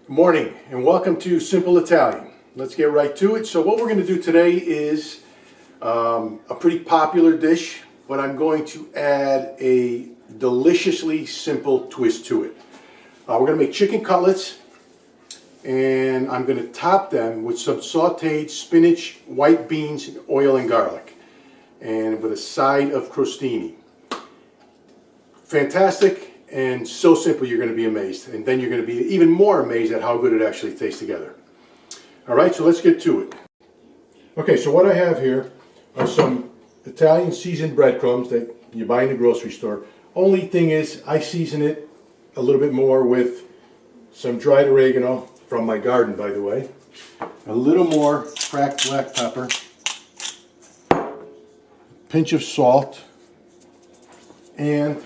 Good morning and welcome to Simple Italian. Let's get right to it. So what we're going to do today is a pretty popular dish, but I'm going to add a deliciously simple twist to it. We're going to make chicken cutlets, and I'm going to top them with some sauteed spinach, white beans, oil and garlic, and with a side of crostini. Fantastic. And so simple, you're going to be amazed. And then you're going to be even more amazed at how good it actually tastes together. All right, so let's get to it. Okay, so what I have here are some Italian seasoned breadcrumbs that you buy in the grocery store. Only thing is, I season it a little bit more with some dried oregano from my garden, by the way. A little more cracked black pepper. A pinch of salt. And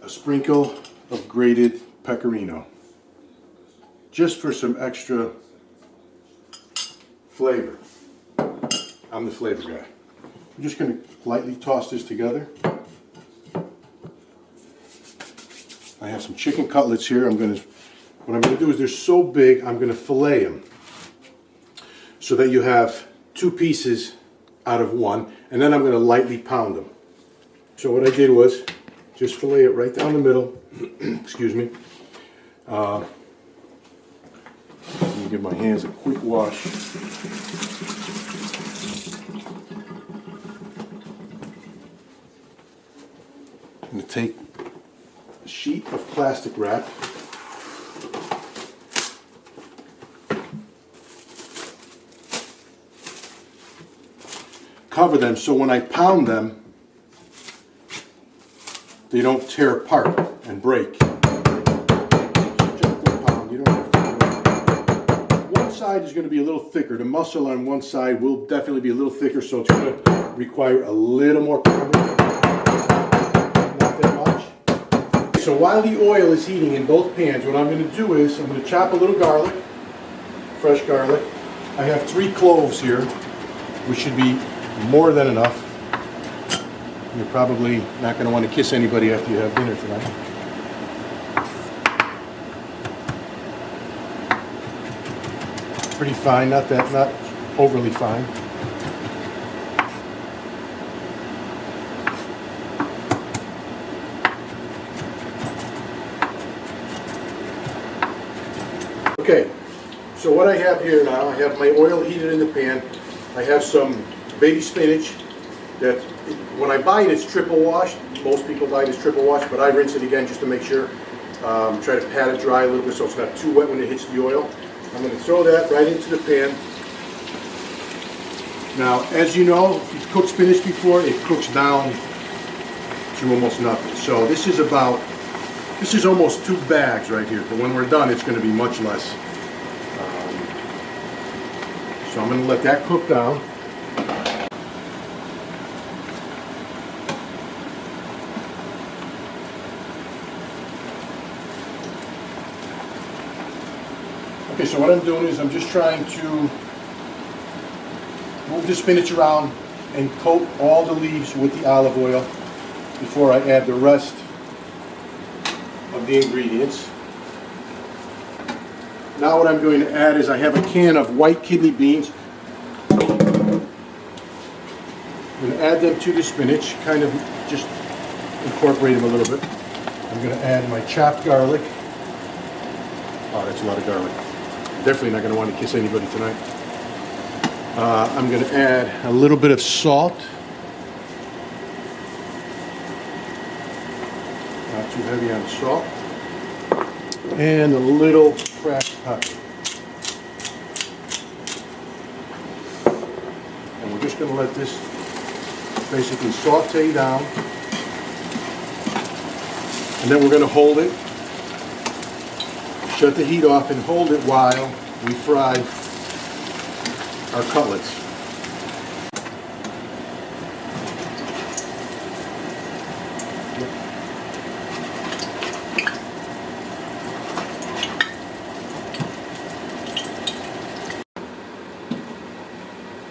a sprinkle of grated pecorino, just for some extra flavor. I'm the flavor guy. I'm just going to lightly toss this together. I have some chicken cutlets here. What I'm going to do is they're so big, I'm going to fillet them so that you have two pieces out of one, and then I'm going to lightly pound them. So what I did was just fillet it right down the middle. Excuse me. Let me give my hands a quick wash. I'm going to take a sheet of plastic wrap. Cover them so when I pound them, they don't tear apart and break. So gently pound. You don't have to. One side is going to be a little thicker. The muscle on one side will definitely be a little thicker, so it's going to require a little more pounding. Not that much. So while the oil is heating in both pans, what I'm going to do is I'm going to chop a little garlic, fresh garlic. I have 3 cloves here, which should be more than enough. You're probably not going to want to kiss anybody after you have dinner tonight. Pretty fine, not overly fine. Okay, so what I have here now, I have my oil heated in the pan. I have some baby spinach that, when I buy it, it's triple washed. Most people buy it as triple washed, but I rinse it again just to make sure. Try to pat it dry a little bit so it's not too wet when it hits the oil. I'm going to throw that right into the pan. Now, as you know, if you've cooked spinach before, it cooks down to almost nothing. So this is almost 2 bags right here. But when we're done, it's going to be much less. So I'm going to let that cook down. Okay, so what I'm doing is I'm just trying to move the spinach around and coat all the leaves with the olive oil before I add the rest of the ingredients. Now what I'm going to add is I have a can of white kidney beans. I'm going to add them to the spinach, kind of just incorporate them a little bit. I'm going to add my chopped garlic. Oh, that's a lot of garlic. Definitely not going to want to kiss anybody tonight. I'm going to add a little bit of salt. Not too heavy on salt. And a little cracked pepper. And we're just going to let this basically saute down. And then we're going to hold it. Shut the heat off and hold it while we fry our cutlets.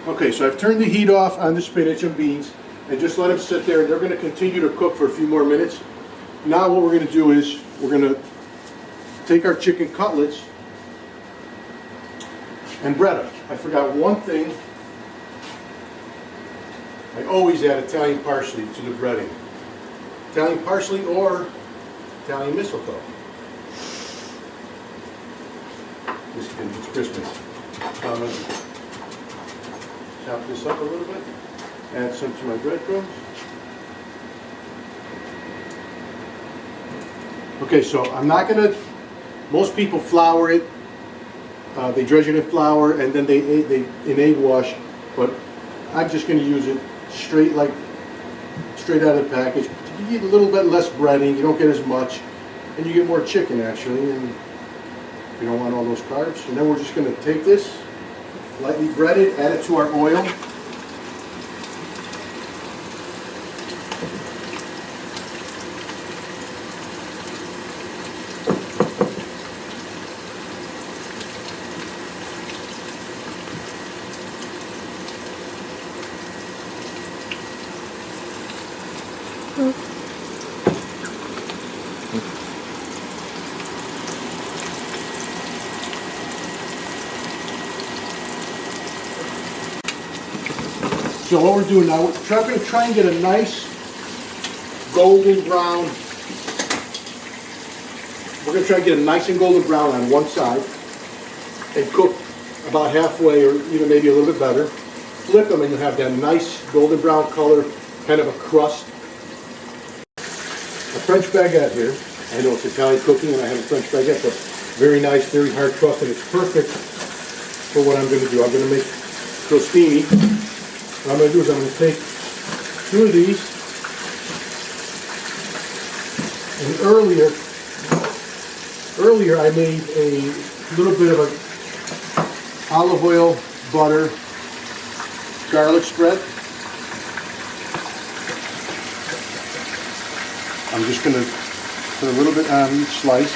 Okay, so I've turned the heat off on the spinach and beans and just let them sit there. They're going to continue to cook for a few more minutes. Now what we're going to do is we're going to take our chicken cutlets and bread them. I forgot one thing. I always add Italian parsley to the breading. Italian parsley or Italian mistletoe. It's Christmas. Chop this up a little bit. Add some to my breadcrumbs. Okay, so I'm not gonna. Most people flour it. They dredge it in flour and then they in egg wash. But I'm just gonna use it straight out of the package. You get a little bit less breading. You don't get as much, and you get more chicken actually. And you don't want all those carbs. And then we're just gonna take this, lightly bread it, add it to our oil. So what we're doing now, we're going to try and get a nice golden brown. We're going to try and get a nice and golden brown on one side and cook about halfway or even maybe a little bit better. Flip them and you have that nice golden brown color, kind of a crust. A French baguette here. I know it's Italian cooking and I have a French baguette, but very nice, very hard crust, and it's perfect for what I'm going to do. I'm going to make crostini. What I'm going to do is I'm going to take two of these, and earlier I made a little bit of a olive oil, butter, garlic spread. I'm just going to put a little bit on each slice.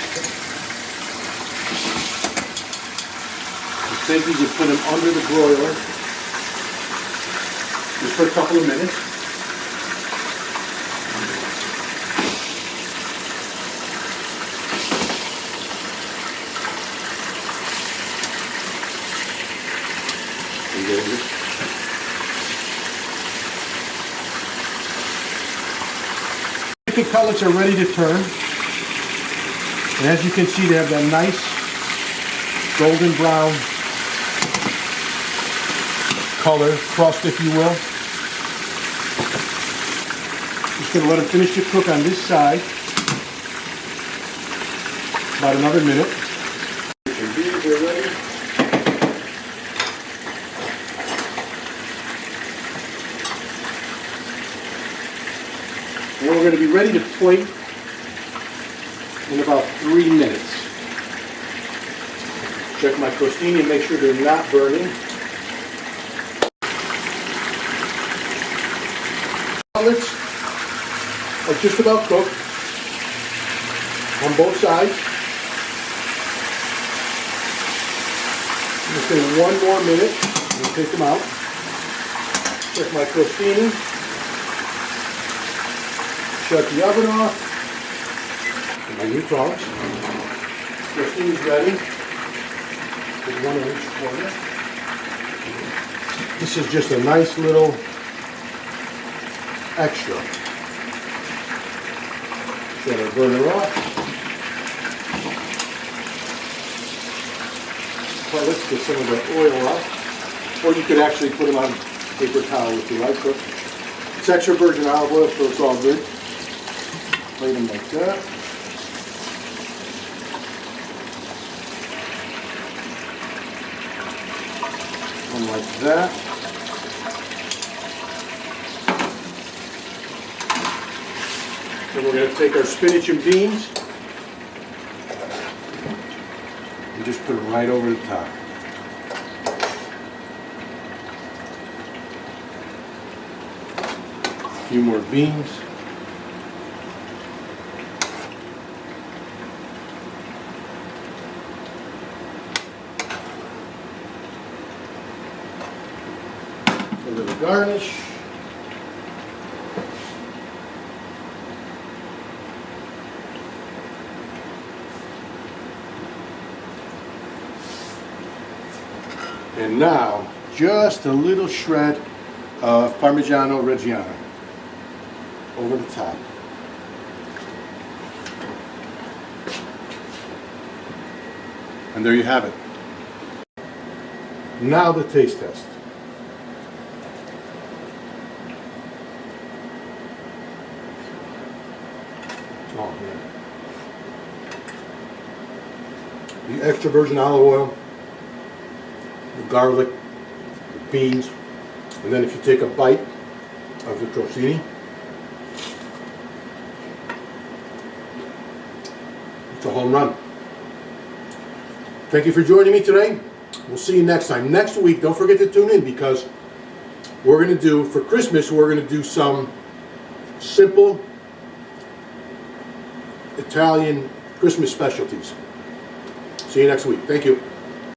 Just take these and put them under the broiler. Just for a couple of minutes. Chicken cutlets are ready to turn. And as you can see, they have that nice golden brown color, crust if you will. Just going to let them finish to cook on this side. About another minute. And these are ready. And we're going to be ready to plate in about 3 minutes. Check my crostini and make sure they're not burning. Cutlets are just about cooked on both sides. I'm going to say 1 more minute and take them out. Check my crostini. Shut the oven off. And my new tongs. Crostini's ready. Put one in each corner. This is just a nice little extra. Shut our burner off. Well, let's get some of the oil off. Or you could actually put them on paper towel if you like. But it's extra virgin olive oil, so it's all good. Plate them like that. One like that. Then we're going to take our spinach and beans and just put them right over the top. A few more beans. A little garnish. And now, just a little shred of Parmigiano Reggiano over the top. And there you have it. Now the taste test. Oh man. The extra virgin olive oil, the garlic, the beans, and then if you take a bite of the crostini, it's a home run. Thank you for joining me today. We'll see you next time. Next week, don't forget to tune in because we're going to do, for Christmas, we're going to do some simple Italian Christmas specialties. See you next week. Thank you.